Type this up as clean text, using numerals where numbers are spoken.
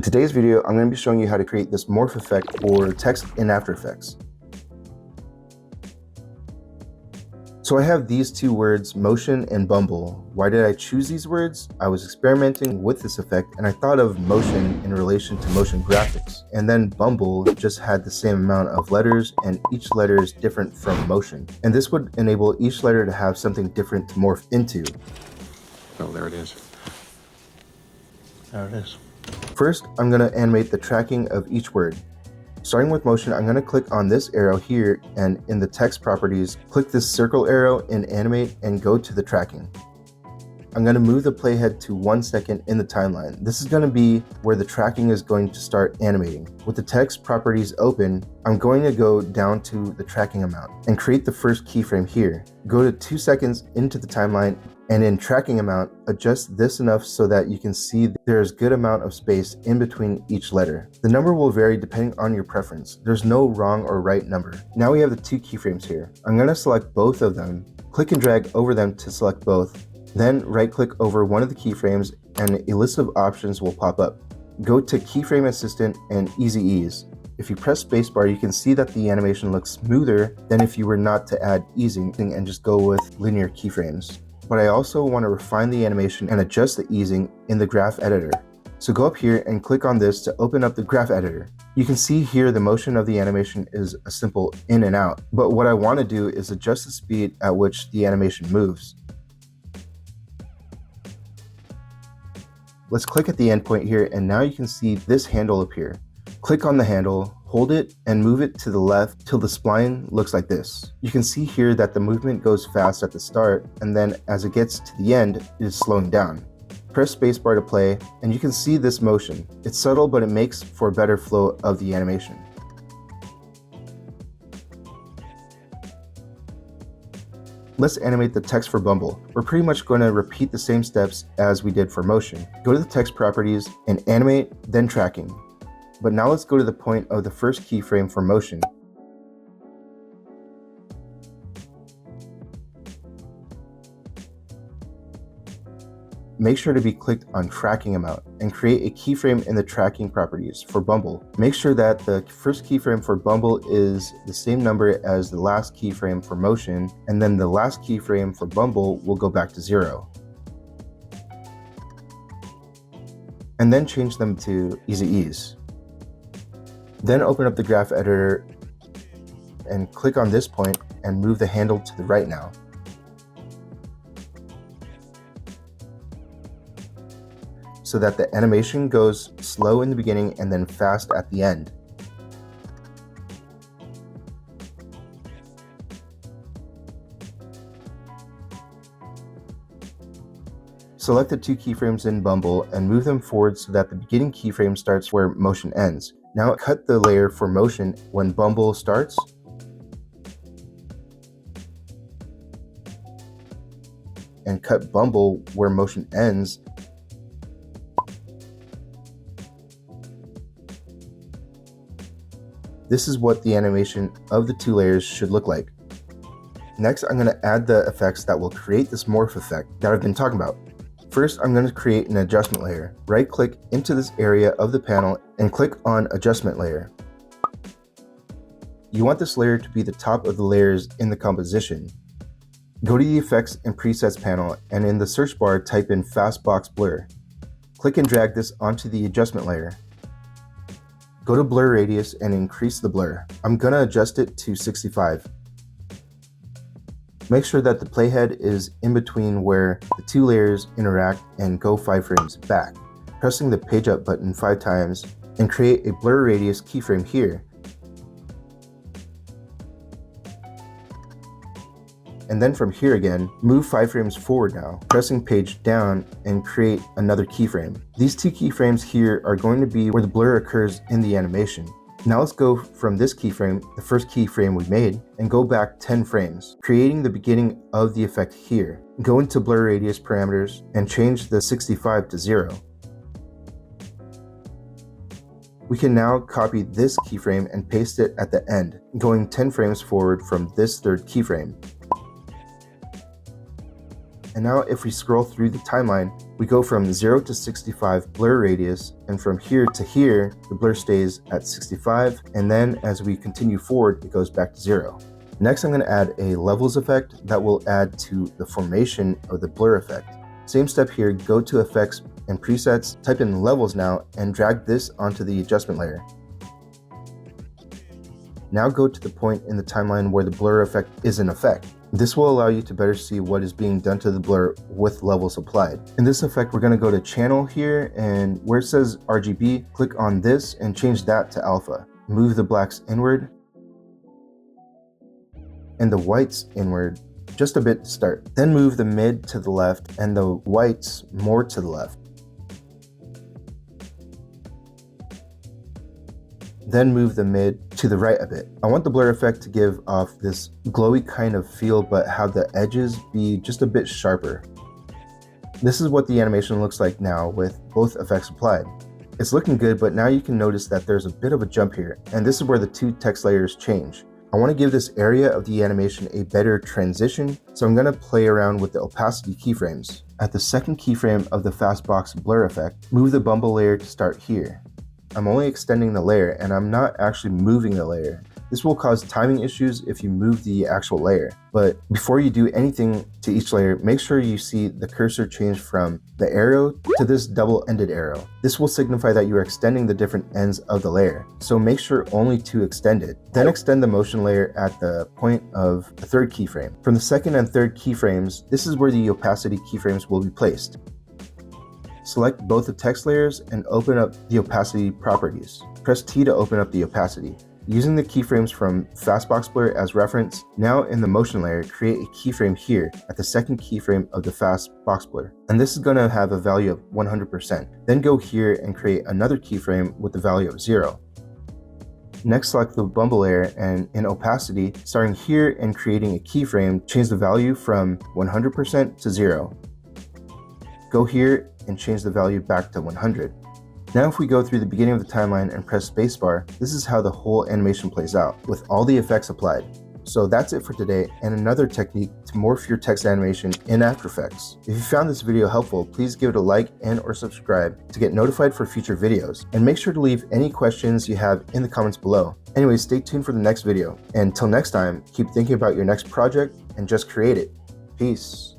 In today's video, I'm going to be showing you how to create this morph effect for text in After Effects. So I have these two words, motion and bumble. Why did I choose these words? I was experimenting with this effect and I thought of motion in relation to motion graphics. And then bumble just had the same amount of letters and each letter is different from motion. And this would enable each letter to have something different to morph into. Oh, there it is. There it is. First, I'm going to animate the tracking of each word. Starting with motion, I'm going to click on this arrow here and in the text properties, click this circle arrow in Animate and go to the tracking. I'm going to move the playhead to 1 second in the timeline. This is going to be where the tracking is going to start animating. With the text properties open, I'm going to go down to the tracking amount and create the first keyframe here. Go to 2 seconds into the timeline and in tracking amount, adjust this enough so that you can see there's good amount of space in between each letter. The number will vary depending on your preference. There's no wrong or right number. Now we have the 2 keyframes here. I'm going to select both of them, click and drag over them to select both. Then right-click over one of the keyframes and a list of options will pop up. Go to Keyframe Assistant and Easy Ease. If you press spacebar, you can see that the animation looks smoother than if you were not to add easing and just go with linear keyframes. But I also want to refine the animation and adjust the easing in the graph editor. So go up here and click on this to open up the graph editor. You can see here the motion of the animation is a simple in and out, but what I want to do is adjust the speed at which the animation moves. Let's click at the endpoint here and now you can see this handle appear. Click on the handle, hold it and move it to the left till the spline looks like this. You can see here that the movement goes fast at the start and then as it gets to the end, it is slowing down. Press spacebar to play and you can see this motion. It's subtle but it makes for a better flow of the animation. Let's animate the text for Bumble. We're pretty much going to repeat the same steps as we did for motion. Go to the text properties and animate, then tracking. But now let's go to the point of the first keyframe for motion. Make sure to be clicked on tracking amount and create a keyframe in the tracking properties for Bumble. Make sure that the first keyframe for Bumble is the same number as the last keyframe for motion, and then the last keyframe for Bumble will go back to 0. And then change them to Easy Ease. Then open up the graph editor and click on this point and move the handle to the right now. So that the animation goes slow in the beginning and then fast at the end. Select the 2 keyframes in Bumble and move them forward so that the beginning keyframe starts where motion ends. Now cut the layer for motion when Bumble starts and cut Bumble where motion ends. This is what the animation of the 2 layers should look like. Next, I'm going to add the effects that will create this morph effect that I've been talking about. First, I'm going to create an adjustment layer. Right-click into this area of the panel and click on Adjustment Layer. You want this layer to be the top of the layers in the composition. Go to the Effects and Presets panel and in the search bar type in Fastbox Blur. Click and drag this onto the adjustment layer. Go to Blur Radius and increase the blur. I'm going to adjust it to 65. Make sure that the playhead is in between where the 2 layers interact and go 5 frames back. Pressing the page up button 5 times and create a blur radius keyframe here. And then from here again, move 5 frames forward now, pressing page down and create another keyframe. These 2 keyframes here are going to be where the blur occurs in the animation. Now let's go from this keyframe, the first keyframe we made, and go back 10 frames, creating the beginning of the effect here. Go into blur radius parameters and change the 65 to 0. We can now copy this keyframe and paste it at the end, going 10 frames forward from this third keyframe. And now if we scroll through the timeline, We go from 0 to 65 blur radius, and from here to here, the blur stays at 65, and then as we continue forward, it goes back to 0. Next, I'm going to add a levels effect that will add to the formation of the blur effect. Same step here, go to effects and presets, type in levels now, and drag this onto the adjustment layer. Now go to the point in the timeline where the blur effect is in effect. This will allow you to better see what is being done to the blur with levels applied. In this effect, we're going to go to channel here, and where it says RGB, click on this and change that to alpha. Move the blacks inward and the whites inward just a bit to start. Then move the mid to the left and the whites more to the left. Then move the mid to the right a bit. I want the blur effect to give off this glowy kind of feel, but have the edges be just a bit sharper. This is what the animation looks like now with both effects applied. It's looking good, but now you can notice that there's a bit of a jump here, and this is where the two text layers change. I want to give this area of the animation a better transition, so I'm going to play around with the opacity keyframes. At the second keyframe of the fastbox blur effect, move the bumble layer to start here. I'm only extending the layer and I'm not actually moving the layer. This will cause timing issues if you move the actual layer. But before you do anything to each layer, make sure you see the cursor change from the arrow to this double-ended arrow. This will signify that you are extending the different ends of the layer. So make sure only to extend it. Then extend the motion layer at the point of the third keyframe. From the second and third keyframes, this is where the opacity keyframes will be placed. Select both the text layers and open up the opacity properties. Press T to open up the opacity. Using the keyframes from Fastbox Blur as reference, now in the motion layer, create a keyframe here at the second keyframe of the Fastbox Blur. And this is going to have a value of 100%. Then go here and create another keyframe with the value of 0. Next, select the bumble layer and in opacity, starting here and creating a keyframe, change the value from 100% to 0. Go here and change the value back to 100. Now if we go through the beginning of the timeline and press spacebar, this is how the whole animation plays out, with all the effects applied. So that's it for today, and another technique to morph your text animation in After Effects. If you found this video helpful, please give it a like and or subscribe to get notified for future videos. And make sure to leave any questions you have in the comments below. Anyways, stay tuned for the next video. And until next time, keep thinking about your next project and just create it. Peace.